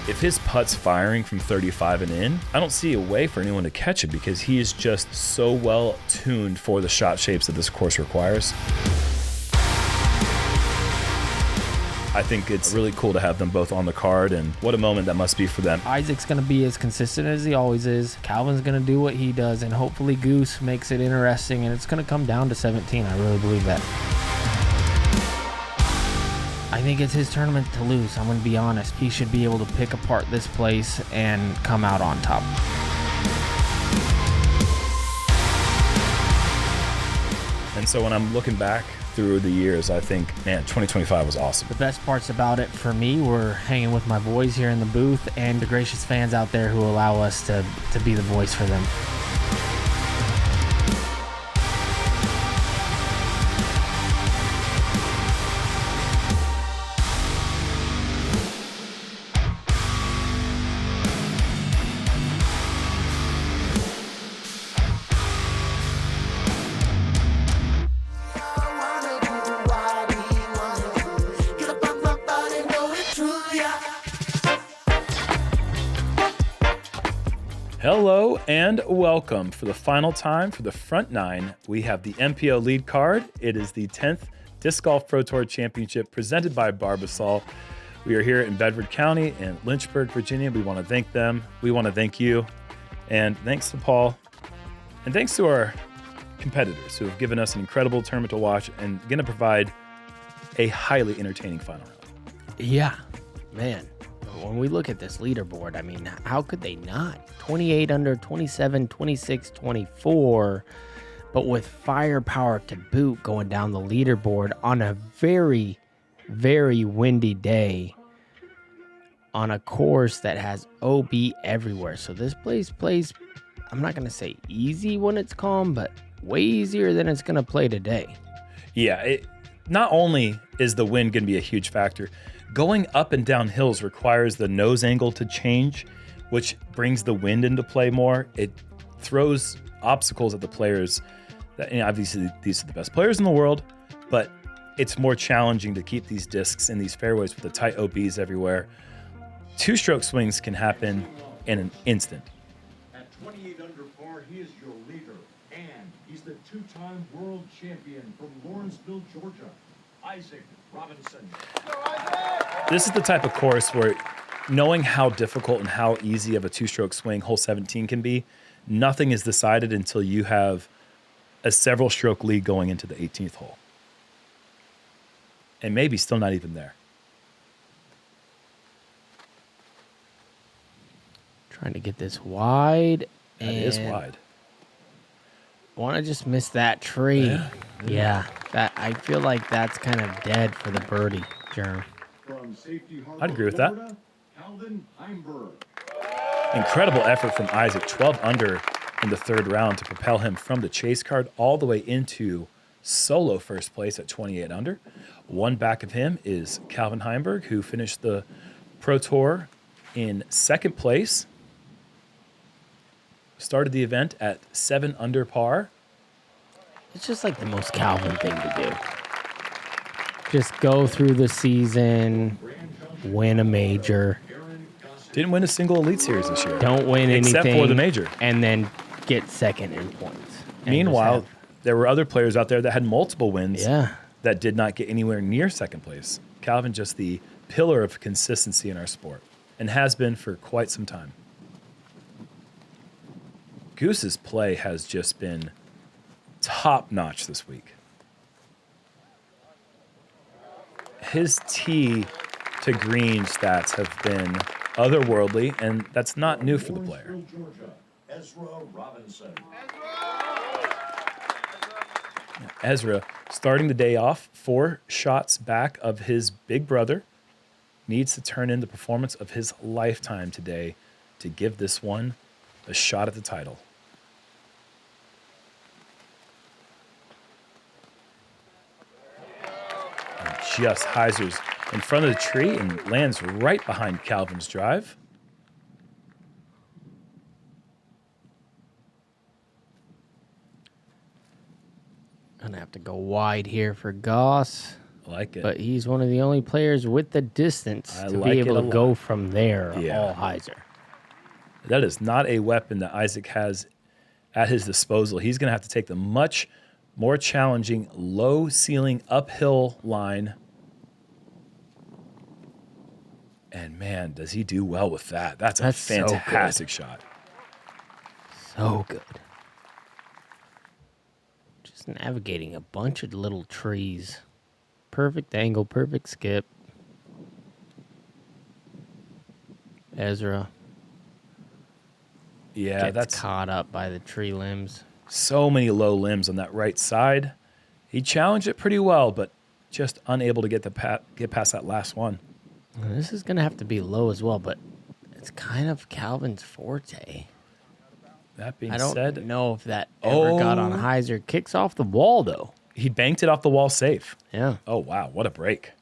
If his putt's firing from 35 and in, I don't see a way for anyone to catch it because he is just so well tuned for the shot shapes that this course requires. I think it's really cool to have them both on the card, and what a moment that must be for them. Isaac's going to be as consistent as he always is. Calvin's going to do what he does, and hopefully Goose makes it interesting, and it's going to come down to 17. I really believe that. I think it's his tournament to lose. I'm going to be honest. He should be able to pick apart this place and come out on top. And so when I'm looking back through the years, I think, man, 2025 was awesome. The best parts about it for me were hanging with my boys here in the booth and the gracious fans out there who allow us to be the voice for them. Hello and welcome. For the final time for the front nine, we have the MPO lead card. It is the 10th Disc Golf Pro Tour Championship presented by Barbasol. We are here in Bedford County in Lynchburg, Virginia. We want to thank them. We want to thank you. And thanks to Paul. And thanks to our competitors who have given us an incredible tournament to watch and going to provide a highly entertaining final round. Yeah, man. When we look at this leaderboard, I mean, how could they not? 28 under, 27, 26, 24, but with firepower to boot going down the leaderboard on a very, very windy day on a course that has OB everywhere. So this place plays, I'm not going to say easy when it's calm, but way easier than it's going to play today. Yeah, not only is the wind going to be a huge factor, going up and down hills requires the nose angle to change, which brings the wind into play more. It throws obstacles at the players. That, obviously, these are the best players in the world, but it's more challenging to keep these discs in these fairways with the tight OBs everywhere. Two-stroke swings can happen in an instant. At 28 under par, he is your leader, and he's the two-time world champion from Lawrenceville, Georgia, Isaac Robinson. This is the type of course where knowing how difficult and how easy of a two-stroke swing hole 17 can be, nothing is decided until you have a several-stroke lead going into the 18th hole. And maybe still not even there. Trying to get this wide. That is wide. Want to just miss that tree. Yeah, that I feel like that's kind of dead for the birdie, Jerm. I'd agree with that. Heimburg. Incredible effort from Isaac, 12 under in the third round to propel him from the chase card all the way into solo first place at 28 under. One back of him is Calvin Heimburg, who finished the Pro Tour in second place. Started the event at 7 under par. It's just like the most Calvin thing to do. Just go through the season, win a major. Didn't win a single Elite Series this year. Don't win anything. Except for the major. And then get second in points. Meanwhile, there were other players out there that had multiple wins that did not get anywhere near second place. Calvin, just the pillar of consistency in our sport, and has been for quite some time. Goose's play has just been top-notch this week. His tee to green stats have been otherworldly, and that's not new for the player. Ezra Robinson. Ezra starting the day off 4 shots back of his big brother, needs to turn in the performance of his lifetime today to give this one a shot at the title. And just hyzers in front of the tree and lands right behind Calvin's drive. Gonna have to go wide here for Goss. I like it. But he's one of the only players with the distance to like be it able a to go lot. from there Yeah. all hyzer. That is not a weapon that Isaac has at his disposal. He's going to have to take the much more challenging low ceiling uphill line. And man, does he do well with that. That's a So good. fantastic shot. So good. Just navigating a bunch of little trees. Perfect angle, perfect skip. Ezra Yeah, gets that's caught up by the tree limbs. so many low limbs on that right side. He challenged it pretty well, but just unable to get past that last one. And this is going to have to be low as well, but it's kind of Calvin's forte. That being I don't said, know if that ever got on hyzer. Kicks off the wall, though. he banked it off the wall safe. Yeah. Oh, wow. What a break.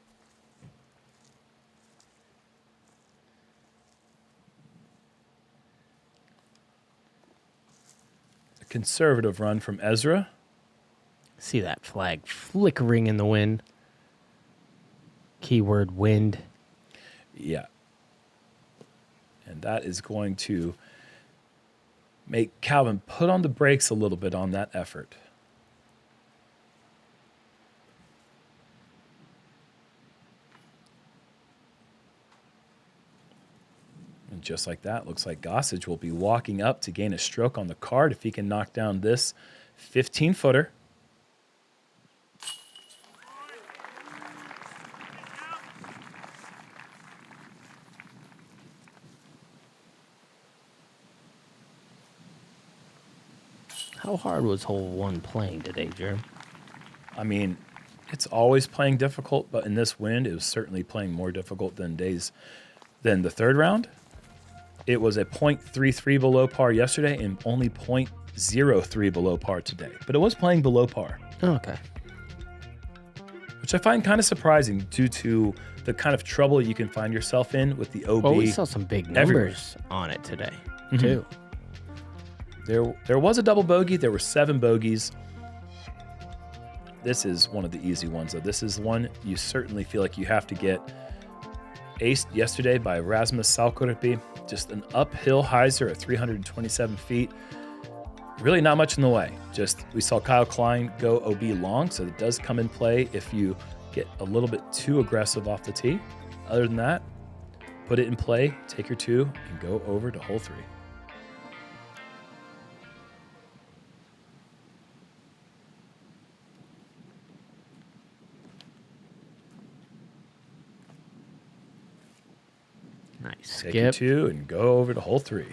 A conservative run from Ezra. See that flag flickering in the wind. Keyword wind. Yeah. And that is going to make Calvin put on the brakes a little bit on that effort. And just like that, looks like Gossage will be walking up to gain a stroke on the card if he can knock down this 15-footer. How hard was hole 1 playing today, Jerm? I mean, it's always playing difficult, but in this wind, it was certainly playing more difficult than the third round. It was a .33 below par yesterday and only .03 below par today. But it was playing below par, Okay. which I find kind of surprising due to the kind of trouble you can find yourself in with the OB. Well, we saw some big numbers on it today, too. There was a double bogey. There were 7 bogeys. This is one of the easy ones, though. This is one you certainly feel like you have to get. Aced yesterday by Rasmus Salkorpi. Just an uphill hyzer at 327 feet. Really not much in the way. Just we saw Kyle Klein go OB long, so it does come in play if you get a little bit too aggressive off the tee. Other than that, put it in play, take your 2, and go over to hole 3. Nice Take your skip. 2 and go over to hole 3.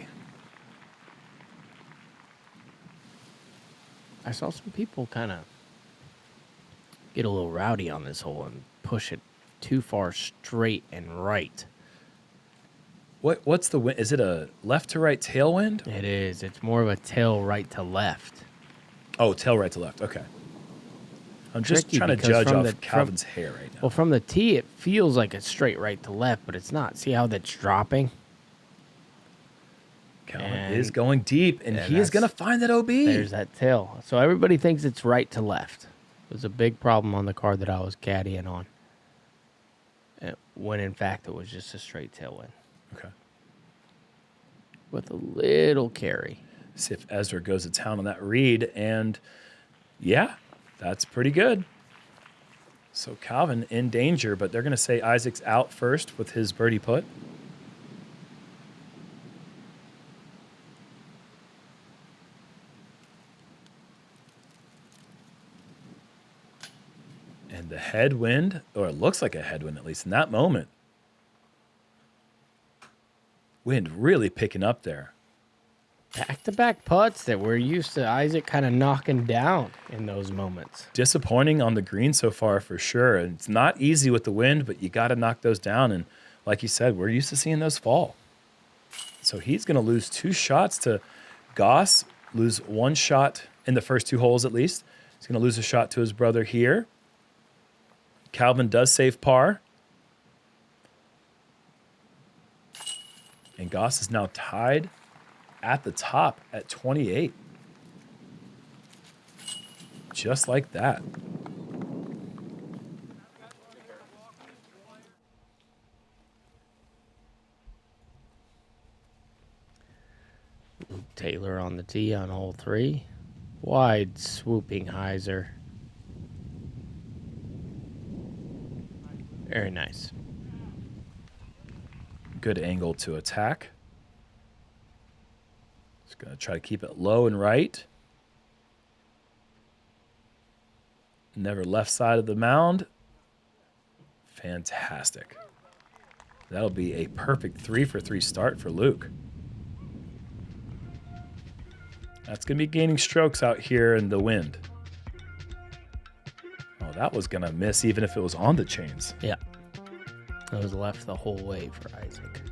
I saw some people kind of get a little rowdy on this hole and push it too far straight and right. What's the wind? Is it a left to right tailwind? It is. It's more of a tail right to left. Oh, tail right to left. Okay. I'm just Tricky trying to because judge from off the- Calvin's hair right now. Well, from the tee, it feels like it's straight right to left, but it's not. See how that's dropping? Calvin and- is going deep, and and he is that's- going to find that OB. There's that tail. So everybody thinks it's right to left. It was a big problem on the card that I was caddying on. When in fact it was just a straight tailwind Okay. with a little carry. See if Ezra goes to town on that read, and yeah, that's pretty good. So Calvin in danger, but they're going to say Isaac's out first with his birdie putt. And the headwind, or it looks like a headwind at least in that moment. Wind really picking up there. Back-to-back putts that we're used to Isaac kind of knocking down in those moments. Disappointing on the green so far for sure. And it's not easy with the wind, but you got to knock those down. And like you said, we're used to seeing those fall. So he's going to lose 2 shots to Goss, lose 1 shot in the first 2 holes at least. He's going to lose a shot to his brother here. Calvin does save par. And Goss is now tied at the top at 28. Just like that. Taylor on the tee on hole 3. Wide swooping hyzer. Very nice. Good angle to attack. Just going to try to keep it low and right. Never left side of the mound. Fantastic. That'll be a perfect 3-for-3 start for Luke. That's going to be gaining strokes out here in the wind. Oh, that was going to miss even if it was on the chains. Yeah. It was left the whole way for Isaac.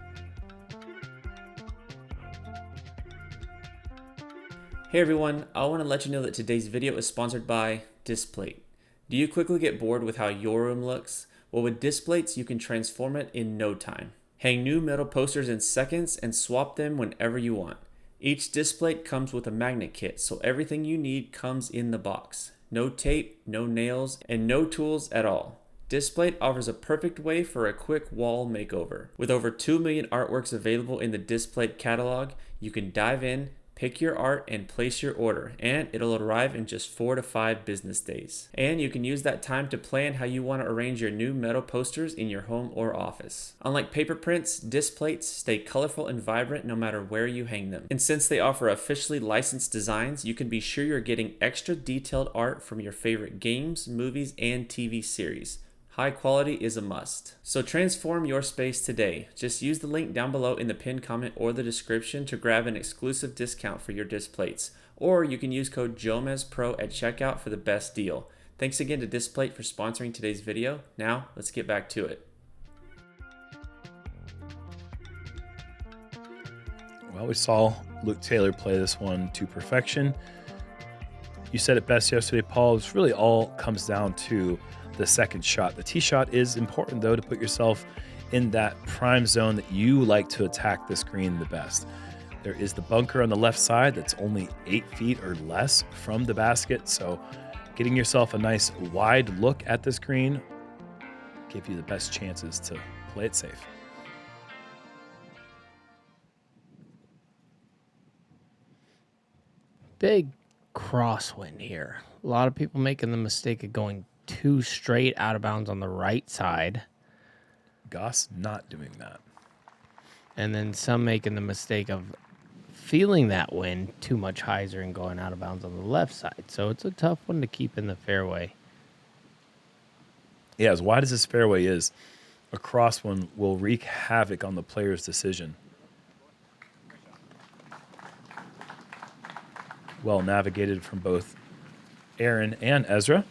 Hey everyone, I want to let you know that today's video is sponsored by Displate. Do you quickly get bored with how your room looks? Well, with Displates, you can transform it in no time. Hang new metal posters in seconds and swap them whenever you want. Each Displate comes with a magnet kit, so everything you need comes in the box. No tape, no nails, and no tools at all. Displate offers a perfect way for a quick wall makeover. With over 2 million artworks available in the Displate catalog, you can dive in, pick your art, and place your order, and it'll arrive in just 4 to 5 business days. And you can use that time to plan how you want to arrange your new metal posters in your home or office. Unlike paper prints, Displates stay colorful and vibrant no matter where you hang them. And since they offer officially licensed designs, you can be sure you're getting extra detailed art from your favorite games, movies, and TV series. High quality is a must. So transform your space today. Just use the link down below in the pinned comment or the description to grab an exclusive discount for your Displates. Or you can use code JomezPro at checkout for the best deal. Thanks again to Displate for sponsoring today's video. Now, let's get back to it. Well, we saw Luke Taylor play this one to perfection. You said it best yesterday, Paul. It's really all comes down to the second shot. The tee shot is important, though, to put yourself in that prime zone that you like to attack this green the best. There is the bunker on the left side that's only 8 feet or less from the basket, so getting yourself a nice wide look at this green give you the best chances to play it safe. Big crosswind here. A lot of people making the mistake of going too straight out of bounds on the right side. Goss not doing that. And then some making the mistake of feeling that wind too much hyzer and going out of bounds on the left side. So it's a tough one to keep in the fairway. Yeah, as wide as this fairway is, a crosswind will wreak havoc on the player's decision. Well navigated from both Aaron and Ezra.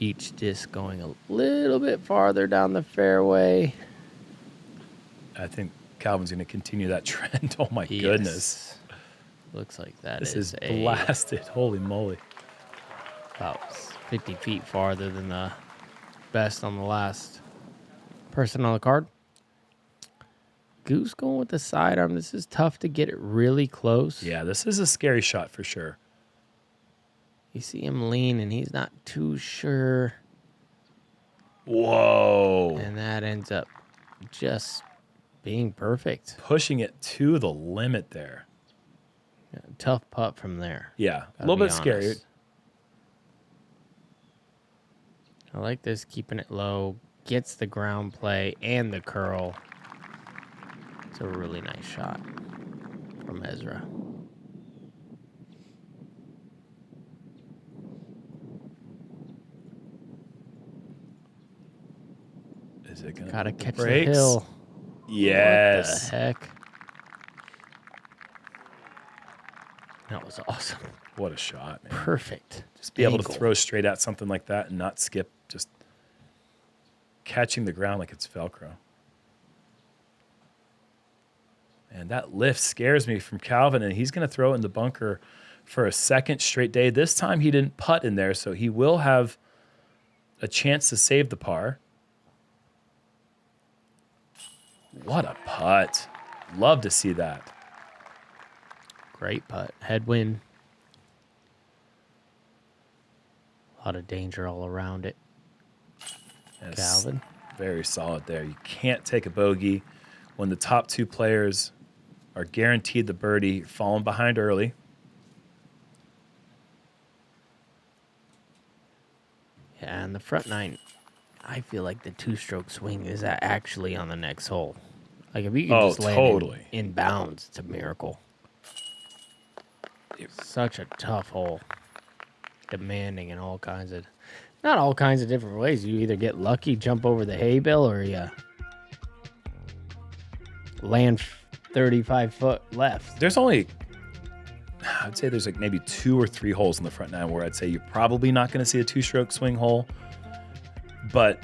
Each disc going a little bit farther down the fairway. I think Calvin's going to continue that trend. Oh, my goodness. Looks like that This is is blasted. Holy moly. about 50 feet farther than the best on the last person on the card. Goose going with the sidearm. This is tough to get it really close. Yeah, this is a scary shot for sure. You see him lean, and he's not too sure. Whoa. And that ends up just being perfect. Pushing it to the limit there. Yeah, tough putt from there. Yeah, a Gotta little be bit scary. honest. I like this, keeping it low. Gets the ground play and the curl. It's a really nice shot from Ezra. Is it gonna Gotta catch the brakes? hill. Yes. What the heck? That was awesome. What a shot, man. Perfect. Just be able to Angle. throw straight at something like that and not skip, just catching the ground like it's Velcro. And that lift scares me from Calvin, and he's going to throw it in the bunker for a second straight day. This time he didn't putt in there, so he will have a chance to save the par. What a putt. Love to see that. Great putt. Headwind. A lot of danger all around it. Yes, Calvin. very solid there. You can't take a bogey when the top two players are guaranteed the birdie, falling behind early. Yeah, and the front nine, I feel like the two-stroke swing is actually on the next hole. Like, if you can just land in bounds, it's a miracle. Such a tough hole. Demanding in all kinds of, not all kinds of different ways. You either get lucky, jump over the hay bale, or you land 35 foot left. There's only, I'd say there's like maybe 2 or 3 holes in the front nine where I'd say you're probably not going to see a two-stroke swing hole. But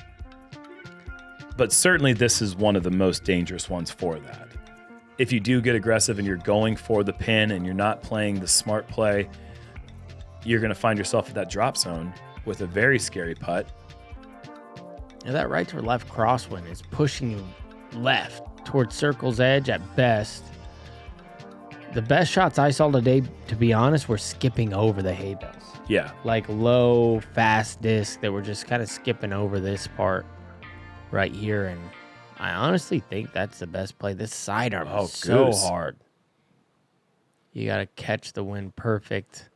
certainly this is one of the most dangerous ones for that. If you do get aggressive and you're going for the pin and you're not playing the smart play, you're going to find yourself at that drop zone with a very scary putt. Now that right to left crosswind is pushing you left towards circle's edge at best. The best shots I saw today, to be honest, were skipping over the hay bales. Yeah. Like low, fast disc that were just kind of skipping over this part right here. And I honestly think that's the best play. This sidearm is so hard. You got to catch the wind perfect.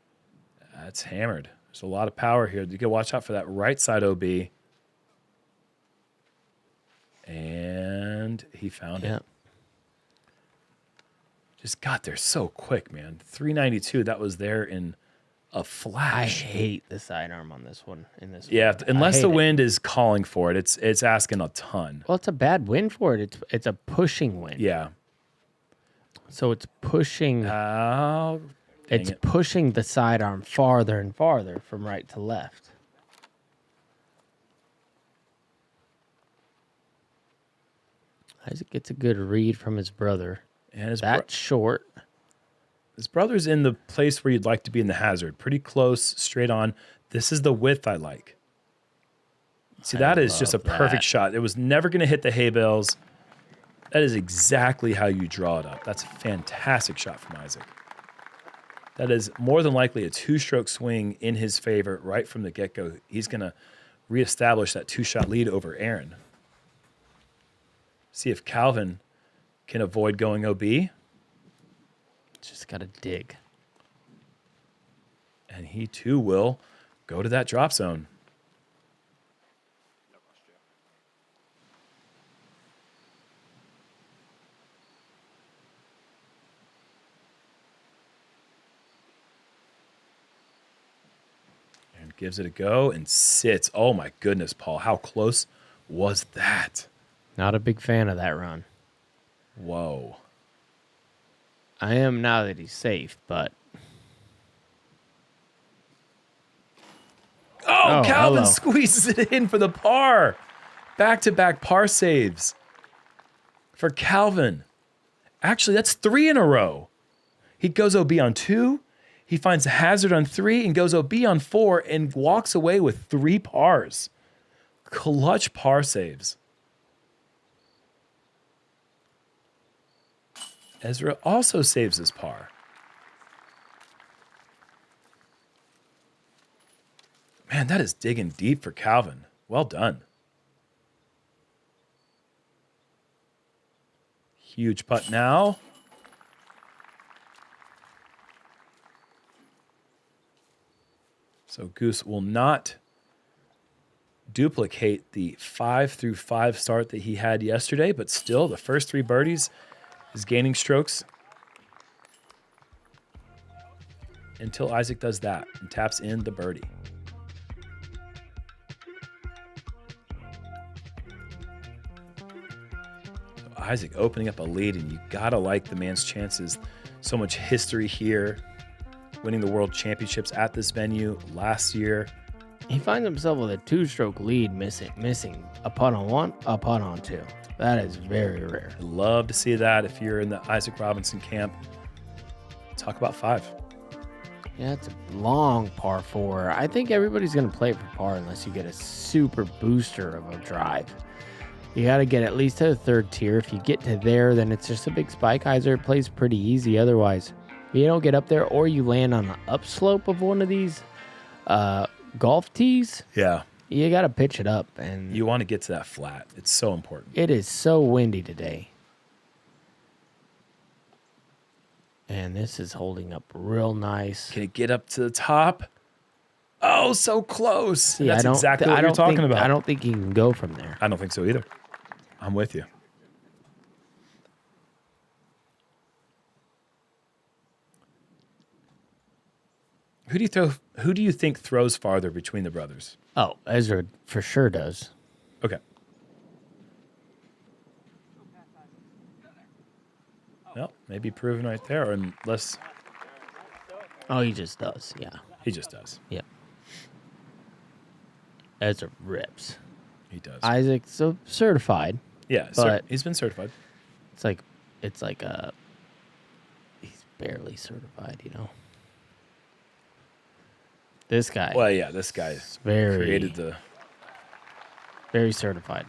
That's hammered. There's a lot of power here. You can watch out for that right side OB. And he found it. Just got there so quick, man. 392, that was there in a flash. I hate the sidearm on this one. Yeah, unless the wind is calling for it, it's asking a ton. Well, it's a bad wind for it. It's a pushing wind. Yeah. So it's pushing. It's pushing the sidearm farther and farther from right to left. Isaac gets a good read from his brother. And that's short. His brother's in the place where you'd like to be in the hazard. Pretty close, straight on. This is the width I like. See, that is just a perfect shot. It was never going to hit the hay bales. That is exactly how you draw it up. That's a fantastic shot from Isaac. That is more than likely a two-stroke swing in his favor right from the get-go. He's going to reestablish that two-shot lead over Aaron. See if Calvin can avoid going OB. Just got to dig. And he, too, will go to that drop zone. And gives it a go and sits. Oh, my goodness, Paul. How close was that? Not a big fan of that run. Whoa. I am now that he's safe, but... Oh, Calvin squeezes it in for the par. Back-to-back par saves for Calvin. Actually, that's 3 in a row. He goes OB on 2. He finds a hazard on 3 and goes OB on 4 and walks away with 3 pars. Clutch par saves. Ezra also saves his par. Man, that is digging deep for Calvin. Well done. Huge putt now. So Goose will not duplicate the 5-through-5 start that he had yesterday, but still the first 3 birdies is gaining strokes until Isaac does that and taps in the birdie. So Isaac opening up a lead, and you gotta like the man's chances. So much history here, winning the World Championships at this venue last year. He finds himself with a 2-stroke lead, missing a putt on 1, a putt on 2. That is very rare. I'd love to see that if you're in the Isaac Robinson camp. Talk about 5. Yeah, it's a long par 4. I think everybody's going to play it for par unless you get a super booster of a drive. You got to get at least to the third tier. If you get to there, then it's just a big spike hyzer. It plays pretty easy otherwise. If you don't get up there or you land on the upslope of one of these golf tees, Yeah. you got to pitch it up. And You want to get to that flat. It's so important. it is so windy today. And this is holding up real nice. Can it get up to the top? Oh, so close. See, That's exactly what you're talking about. I don't think you can go from there. I don't think so either. I'm with you. Who do you think throws farther between the brothers? Oh, Ezra for sure does. Okay. Well, maybe proven right there, unless Oh, he just does. Yeah. he just does. Yep. Ezra rips. He does. Isaac, so certified. Yeah, but he's been certified. It's like he's barely certified, you know. This guy. Well, yeah, this guy created the. Very certified.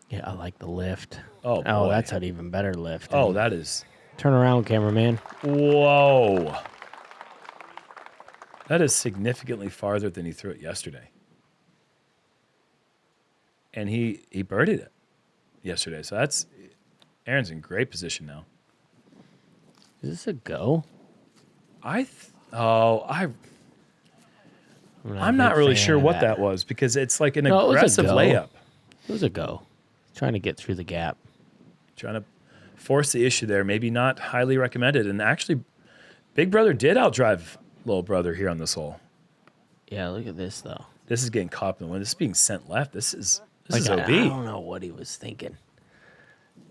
Yeah, I like the lift. Oh, boy. That's an even better lift. Oh, that is. Turn around, cameraman. Whoa. That is significantly farther than he threw it yesterday. And he birdied it yesterday. So Aaron's in great position now. Is this a go? I'm a not big really fan sure of what that was because it's like an No, it was a aggressive go. layup. It was a go. Trying to get through the gap. Trying to force the issue there. Maybe not highly recommended. And actually, Big Brother did outdrive Little Brother here on this hole. Yeah, look at this though. This is getting caught in the wind. This is being sent left. This is I OB. don't know what he was thinking.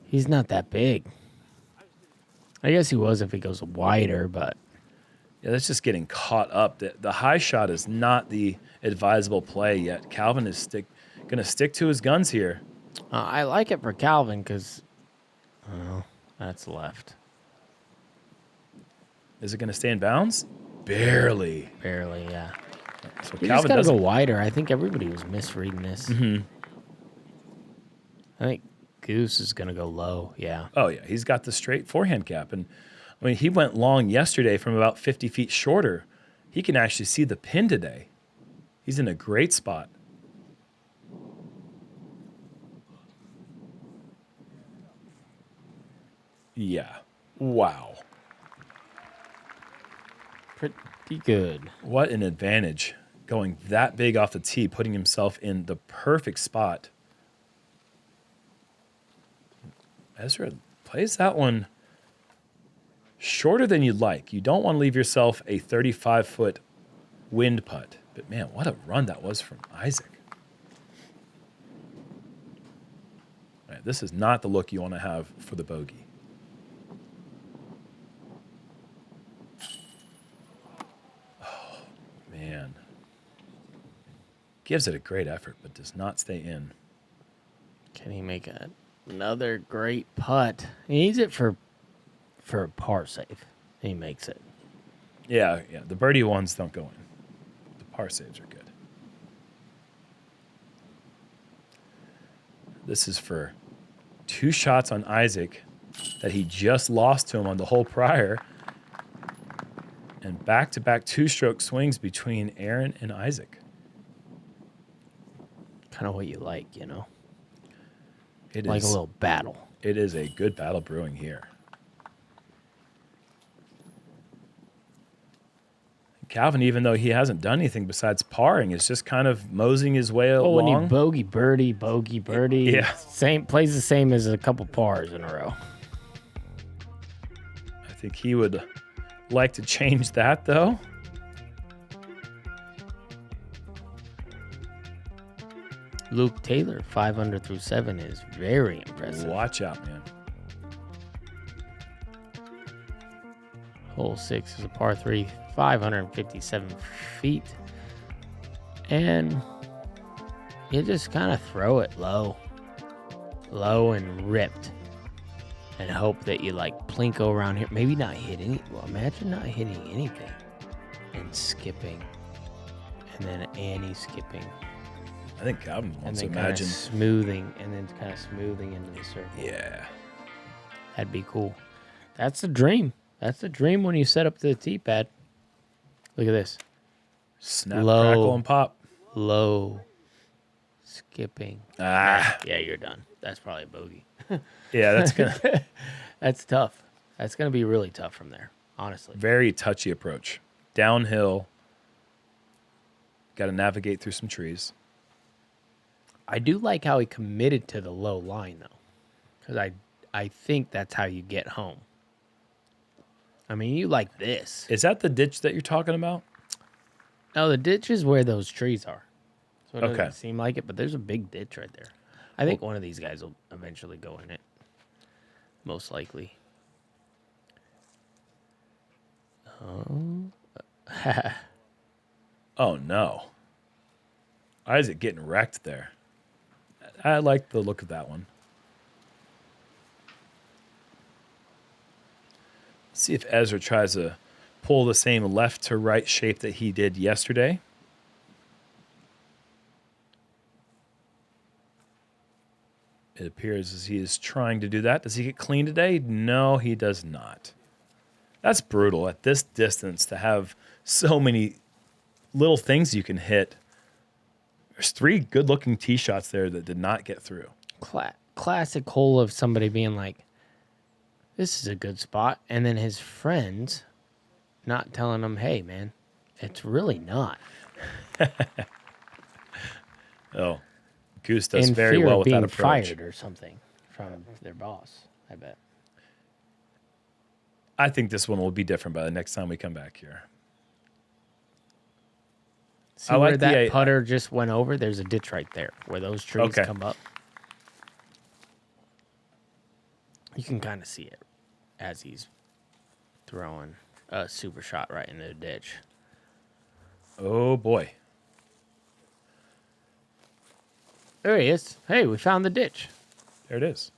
He's not that big. I guess he was if he goes wider, but Yeah, that's just getting caught up. The high shot is not the advisable play yet. Calvin is going to stick to his guns here. I like it for Calvin because, that's left. Is it going to stay in bounds? Barely. Barely, yeah. So You just Calvin got to go doesn't. wider. I think everybody was misreading this. I think Goose is going to go low, yeah. Oh, yeah. He's got the straight forehand cap. And I mean, he went long yesterday from about 50 feet shorter. He can actually see the pin today. He's in a great spot. Yeah. Wow. Pretty good. What an advantage going that big off the tee, putting himself in the perfect spot. Ezra plays that one shorter than you'd like. You don't want to leave yourself a 35-foot wind putt. But, man, what a run that was from Isaac. All right, this is not the look you want to have for the bogey. Oh, man. Gives it a great effort, but does not stay in. Can he make another great putt? He needs it for a par save. He makes it. Yeah. The birdie ones don't go in. The par saves are good. This is for 2 shots on Isaac that he just lost to him on the hole prior. And back-to-back 2-stroke swings between Aaron and Isaac. Kind of what you like, you know? It Like is a little battle. It is a good battle brewing here. Calvin, even though he hasn't done anything besides parring, is just kind of moseying his way Oh, when along. you bogey birdie, Yeah. plays the same as a couple pars in a row. I think he would like to change that, though. Luke Taylor, 5 under through 7 is very impressive. Watch out, man. Hole 6 is a par 3, 557 feet. And you just kind of throw it low. low and ripped, and hope that you like plinko around here. Maybe not hit any. Well, imagine not hitting anything and skipping, and then Annie skipping. I think Calvin wants to and then imagine smoothing, and then kind of smoothing into the circle. Yeah, That'd be cool. That's the dream. That's the dream when you set up the tee pad. Look at this. snap, Low. crackle, and pop. Low. Skipping. Ah, Yeah, you're done. That's probably a bogey. yeah, that's gonna That's tough. That's going to be really tough from there, honestly. very touchy approach. Downhill. Got to navigate through some trees. I do like how he committed to the low line, though, because I think that's how you get home. I mean, you like this. Is that the ditch that you're talking about? No, the ditch is where those trees are. So it doesn't Okay. seem like it, but there's a big ditch right there. I think one of these guys will eventually go in it. Most likely. Oh, no. Isaac getting wrecked there. I like the look of that one. Let's see if Ezra tries to pull the same left to right shape that he did yesterday. It appears as he is trying to do that. Does he get clean today? No, he does not. That's brutal at this distance to have so many little things you can hit. There's 3 good-looking tee shots there that did not get through. Classic hole of somebody being like, this is a good spot. And then his friends not telling him, hey, man, it's really not. Oh, Goose does In very fear well of with being that approach. fired or something from their boss, I bet. I think this one will be different by the next time we come back here. See I where like that the- putter just went over? There's a ditch right there where those trees Okay. come up. You can kind of see it as he's throwing a super shot right into the ditch. Oh, boy. There he is. Hey, we found the ditch. There it is.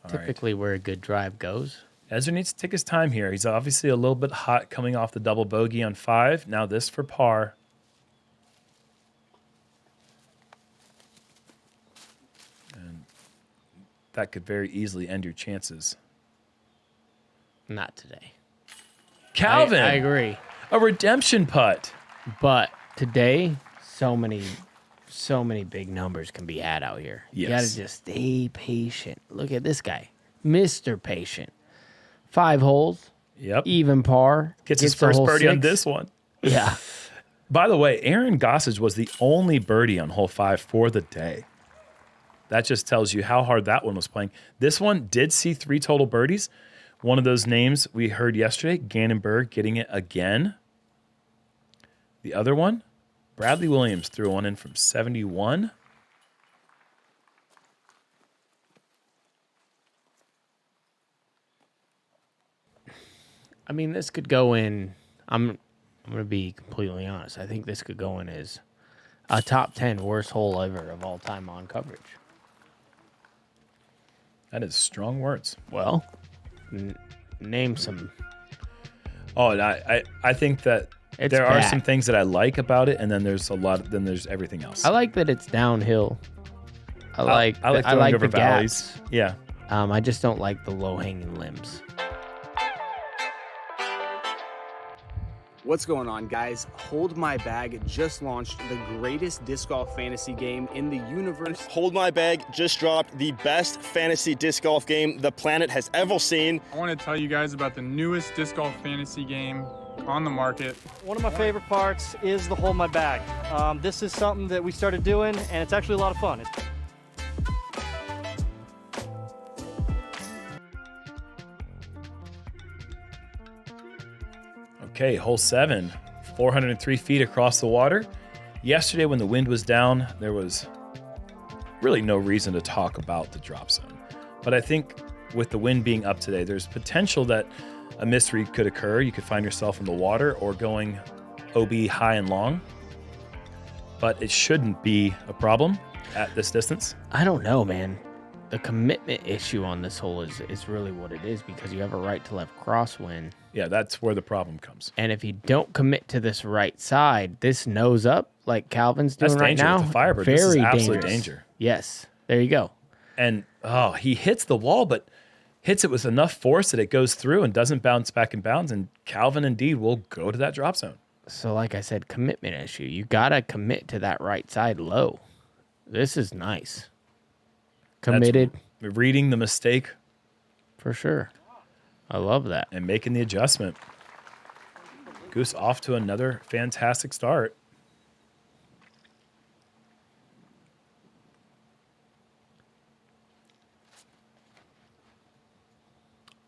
All right. Typically where a good drive goes. Ezra needs to take his time here. He's obviously a little bit hot coming off the double bogey on 5. Now this for par. And that could very easily end your chances. Not today. Calvin, I agree. a redemption putt. But today, so many big numbers can be had out here. You got Yes. to just stay patient. Look at this guy, Mr. Patient. 5 holes, Yep. even par. Gets his the first hole birdie on 6. this one. Yeah. By the way, Aaron Gossage was the only birdie on hole 5 for the day. That just tells you how hard that one was playing. This one did see 3 total birdies. One of those names we heard yesterday, Gannonberg, getting it again. The other one, Bradley Williams threw one in from 71. I mean, this could go in. I'm going to be completely honest. I think this could go in as a top 10 worst hole ever of all time on coverage. That is strong words. Well, name some. Oh, and I think that It's there are bad. some things that I like about it, and then there's then there's everything else. I like that it's downhill. I like throwing over the valleys. gaps. Yeah. I just don't like the low hanging limbs. What's going on, guys? Hold My Bag just launched the greatest disc golf fantasy game in the universe. Hold My Bag just dropped the best fantasy disc golf game the planet has ever seen. I want to tell you guys about the newest disc golf fantasy game on the market. One of my favorite parts is the Hold My Bag. This is something that we started doing, and it's actually a lot of fun. Okay, hole 7, 403 feet across the water. Yesterday, when the wind was down, there was really no reason to talk about the drop zone. But I think with the wind being up today, there's potential that a misread could occur. You could find yourself in the water or going OB high and long. But it shouldn't be a problem. at this distance? I don't know, man. The commitment issue on this hole is really what it is, because you have a right to left crosswind. Yeah, that's where the problem comes. And if you don't commit to this right side, this nose up like Calvin's doing right now, with the Firebird. very This is dangerous. absolute danger. Yes, there you go. And he hits the wall, but hits it with enough force that it goes through and doesn't bounce back in bounds. And Calvin indeed will go to that drop zone. So like I said, commitment issue. You got to commit to that right side low. This is nice. Committed. That's reading the mistake. For sure. I love that. And making the adjustment. Goose off to another fantastic start.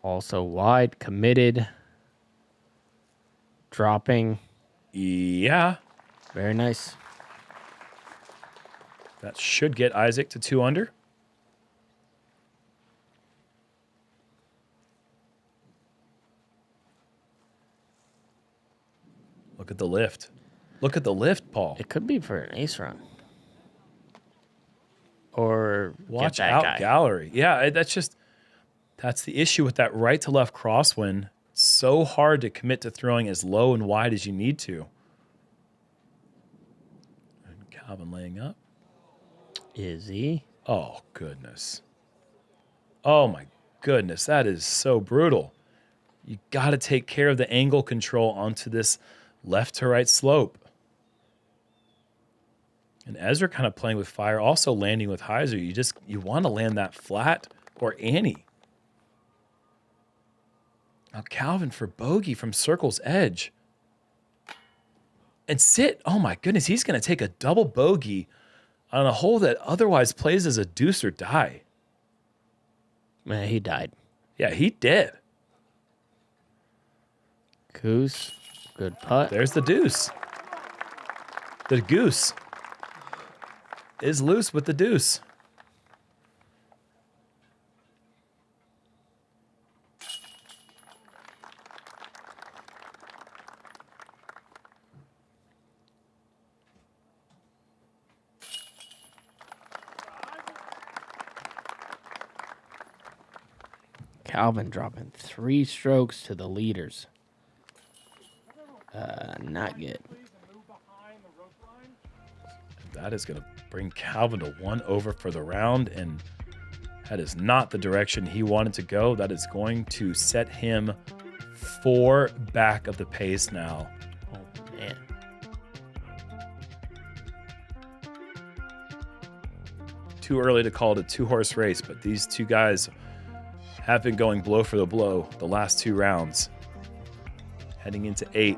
Also wide, committed, dropping. Yeah. Very nice. That should get Isaac to 2 under. Look at the lift. Look at the lift, Paul. It could be for an ace run. Or Watch get that out, guy. gallery. Yeah, that's the issue with that right to left crosswind. It's so hard to commit to throwing as low and wide as you need to. And Calvin laying up. Is he? Oh, goodness. Oh, my goodness. That is so brutal. You got to take care of the angle control onto this left to right slope. And Ezra kind of playing with fire, also landing with hyzer. You want to land that flat or Annie. Now Calvin for bogey from circle's edge. And sit. Oh my goodness, he's going to take a double bogey on a hole that otherwise plays as a deuce or die. Man, he died. Yeah, he did. Goose. Good putt. There's the deuce. The goose is loose with the deuce. Calvin dropping 3 strokes to the leaders. Not good. That is going to bring Calvin to 1 over for the round, and that is not the direction he wanted to go. That is going to set him 4 back of the pace now. Oh, man. Too early to call it a 2-horse race, but these two guys have been going blow for the blow the last 2 rounds. Heading into 8,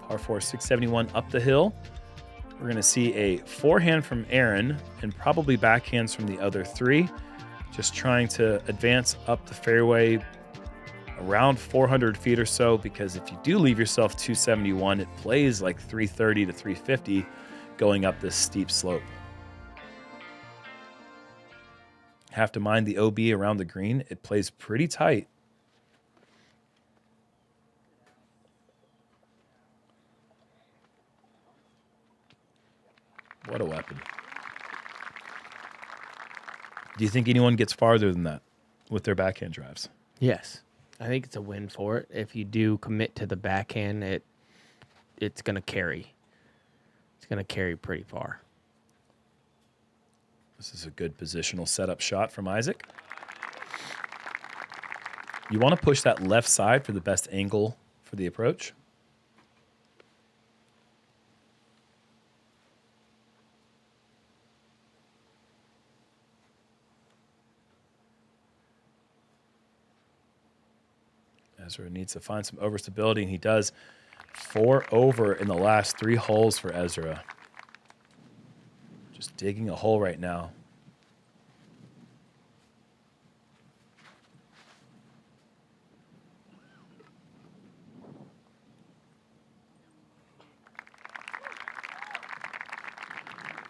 par 4, 671 up the hill. We're going to see a forehand from Aaron and probably backhands from the other 3. Just trying to advance up the fairway around 400 feet or so, because if you do leave yourself 271, it plays like 330 to 350 going up this steep slope. Have to mind the OB around the green. It plays pretty tight. What a weapon. Do you think anyone gets farther than that with their backhand drives? Yes. I think it's a win for it. If you do commit to the backhand, it's going to carry. It's going to carry pretty far. This is a good positional setup shot from Isaac. You want to push that left side for the best angle for the approach. Ezra needs to find some overstability, and he does. 4 over in the last 3 holes for Ezra. Just digging a hole right now.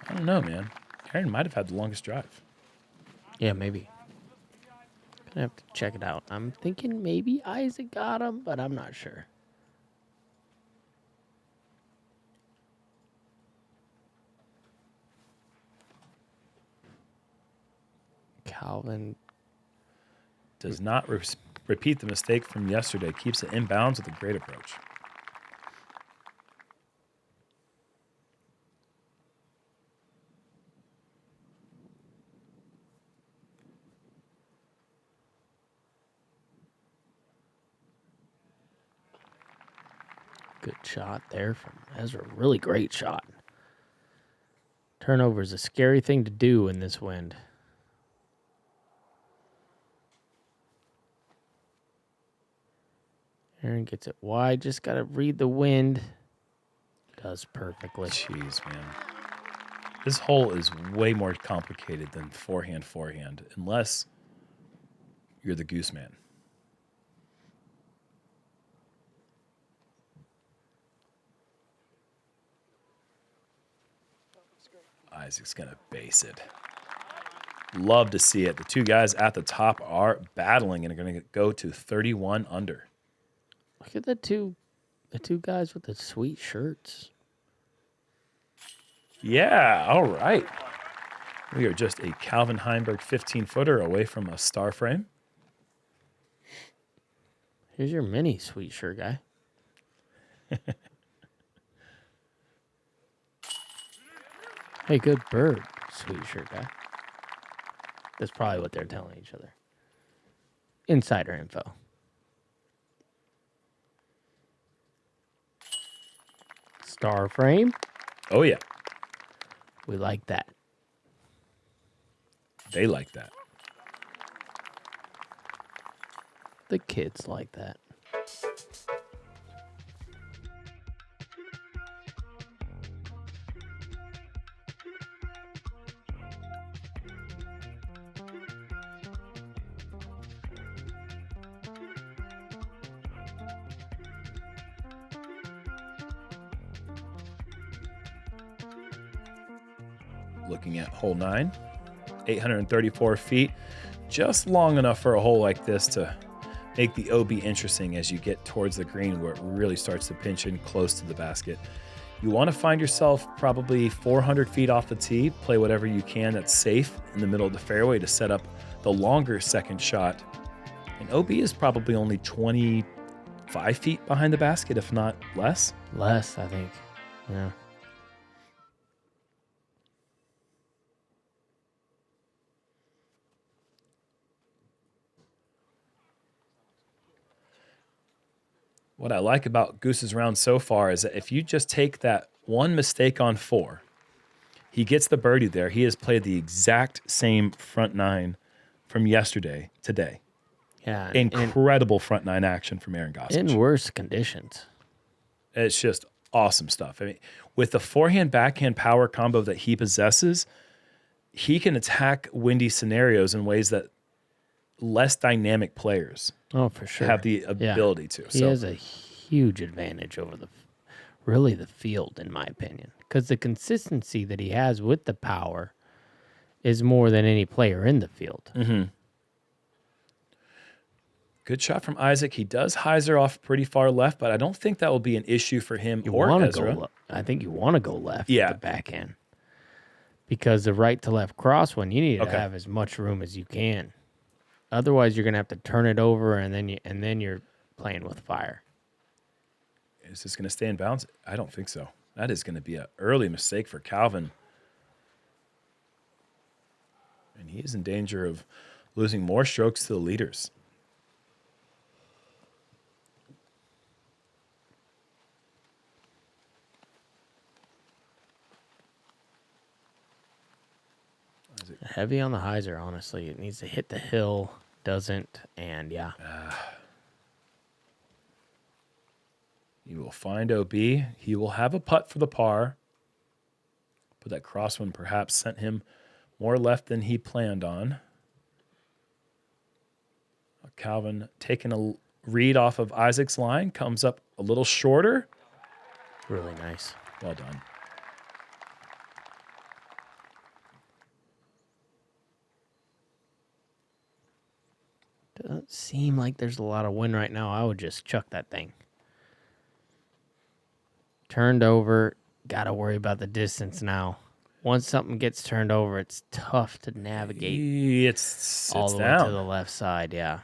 I don't know, man. Aaron might have had the longest drive. Yeah, maybe. Gonna have to check it out. I'm thinking maybe Isaac got him, but I'm not sure. Calvin Does not repeat the mistake from yesterday. Keeps it inbounds with a great approach. Good shot there from Ezra. Really great shot. Turnover is a scary thing to do in this wind. Aaron gets it wide. Just got to read the wind. Does perfectly. Jeez, man. This hole is way more complicated than forehand, unless you're the goose man. Isaac's going to base it. Love to see it. The two guys at the top are battling and are going to go to 31 under. Look at the two guys with the sweet shirts. Yeah, all right. We are just a Calvin Heimburg 15-footer away from a star frame. Here's your mini sweet shirt guy. Hey, good bird, sweet shirt guy. That's probably what they're telling each other. Insider info. Star frame. Oh, yeah. We like that. They like that. The kids like that. Looking at hole 9, 834 feet, just long enough for a hole like this to make the OB interesting as you get towards the green where it really starts to pinch in close to the basket. You want to find yourself probably 400 feet off the tee, play whatever you can that's safe in the middle of the fairway to set up the longer second shot. And OB is probably only 25 feet behind the basket, if not less. Less, I think. Yeah. What I like about Goose's round so far is that if you just take that one mistake on 4, he gets the birdie there. He has played the exact same front 9 from yesterday today. Yeah. Incredible front 9 action from Aaron Gossage. In worse conditions. It's just awesome stuff. I mean, with the forehand backhand power combo that he possesses, he can attack windy scenarios in ways that less dynamic players for sure have the ability to. He has a huge advantage over the field, in my opinion, because the consistency that he has with the power is more than any player in the field. Mm-hmm. Good shot from Isaac. He does hyzer off pretty far left, but I don't think that will be an issue for him or Ezra. I think you want to go left with the backhand, because the right to left cross one, you need to have as much room as you can. Otherwise, you're going to have to turn it over, and then you're playing with fire. Is this going to stay in bounds? I don't think so. That is going to be an early mistake for Calvin. And he is in danger of losing more strokes to the leaders. Heavy on the hyzer, honestly. It needs to hit the hill. Doesn't, and yeah. He will find OB. He will have a putt for the par. But that crosswind perhaps sent him more left than he planned on. Calvin taking a read off of Isaac's line. Comes up a little shorter. Really nice. Well done. Doesn't seem like there's a lot of wind right now. I would just chuck that thing. Turned over. Got to worry about the distance now. once something gets turned over, it's tough to navigate It's all the way down. to the left side. Yeah.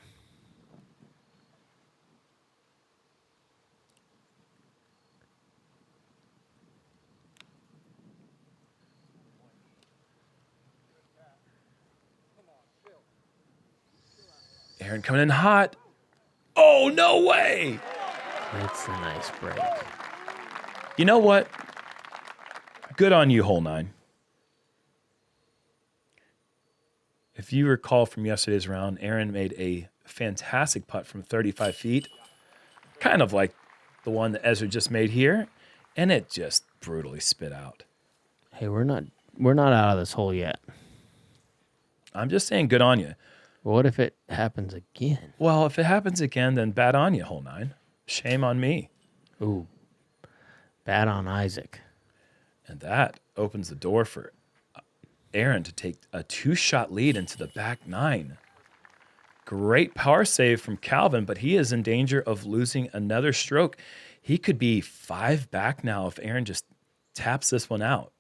Aaron coming in hot. Oh, no way. It's a nice break. You know what? Good on you, hole 9. If you recall from yesterday's round, Aaron made a fantastic putt from 35 feet, kind of like the one that Ezra just made here, and it just brutally spit out. Hey, we're not out of this hole yet. I'm just saying, good on you. What if it happens again? Well, if it happens again, then bad on you, hole 9. Shame on me. Ooh, bad on Isaac. And that opens the door for Aaron to take a 2-shot lead into the back 9. Great power save from Calvin, but he is in danger of losing another stroke. He could be 5 back now if Aaron just taps this one out.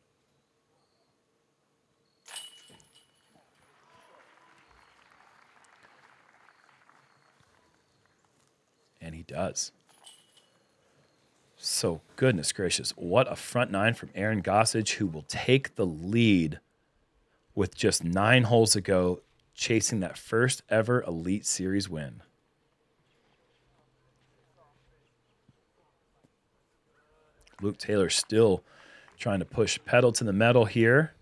And he does. So, goodness gracious, what a front 9 from Aaron Gossage, who will take the lead with just 9 holes to go, chasing that first ever Elite Series win. Luke Taylor still trying to push pedal to the metal here.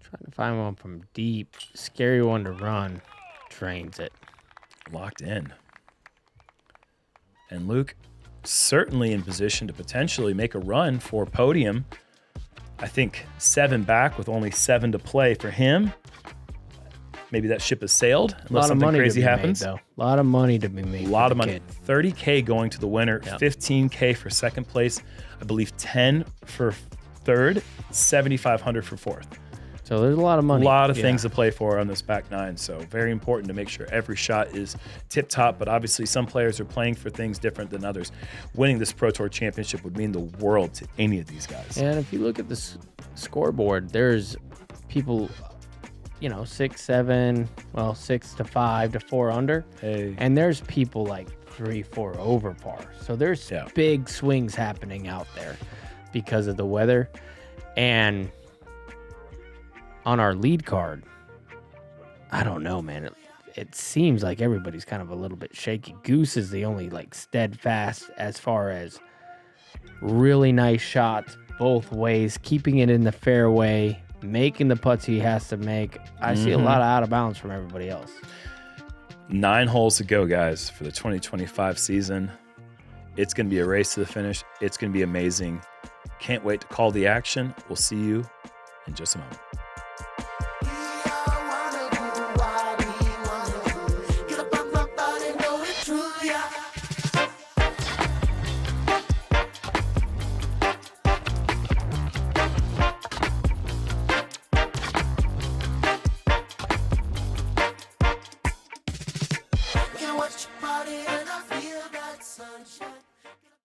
Trying to find one from deep. Scary one to run. Drains it. Locked in. And Luke certainly in position to potentially make a run for podium. I think 7 back with only 7 to play for him. Maybe that ship has sailed unless something crazy happens. A lot of money to be made. A lot of money. $30K going to the winner, Yep. $15K for second place, I believe 10 for third, $7,500 for fourth. So there's a lot of money. A lot of things to play for on this back 9. So very important to make sure every shot is tip top. But obviously some players are playing for things different than others. Winning this Pro Tour Championship would mean the world to any of these guys. And if you look at the scoreboard, there's people, 6, 7, 6 to 5 to 4 under. Hey. And there's people like 3, 4 over par. So there's big swings happening out there because of the weather. And on our lead card, I don't know, man. It seems like everybody's kind of a little bit shaky. Goose is the only steadfast as far as really nice shots both ways, keeping it in the fairway, making the putts he has to make. I see a lot of out of bounds from everybody else. 9 holes to go, guys, for the 2025 season. It's going to be a race to the finish. It's going to be amazing. Can't wait to call the action. We'll see you in just a moment. Watch your body and I feel that sunshine.